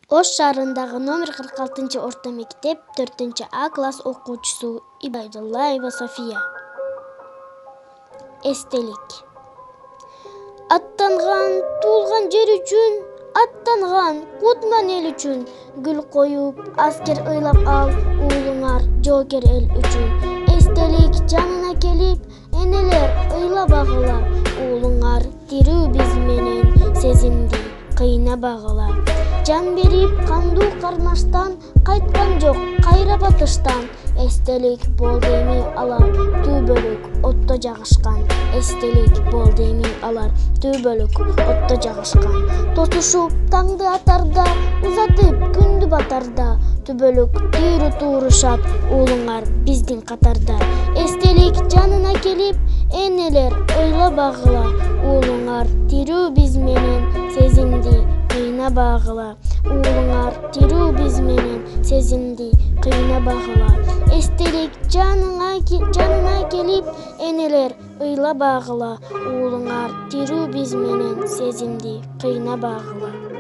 Ош шаарындагы номер 46-орто мектеп 4А класс окуучусу Ибайдуллаева София. Эстелик. Аттанган туулган жер үчүн, аттанган кутман эл үчүн, гүл коюп, аскер ыйлап ал уулуңар жоокер эл үчүн. Эстелик жанына келип, энелер ыйлабагыла, уулуңар тирүү биз менен сезимди кыйнабагыла. Жан берип кандуу кармаштан, кайткан жок кайра батыштан. Эстелик болду эми алар түбөлүк отто жагышкан. Эстелик болду эми алар түбөлүк отто жагышкан. Тосушуп таңды атарда, узатып күндү батарда, түбөлүк түйрү туурушат уулуңар биздин катарда. Эстелик жанына келип, энелер ыйлабагыла, уулуңар тирүү биз менен сезимди кыйнабагыла. Уулуңар тирүү биз менен сезимди кыйнабагыла. Эстелик жанына келип, энелер ыйлабагыла, уулуңар тирүү биз менен сезимди кыйнабагыла.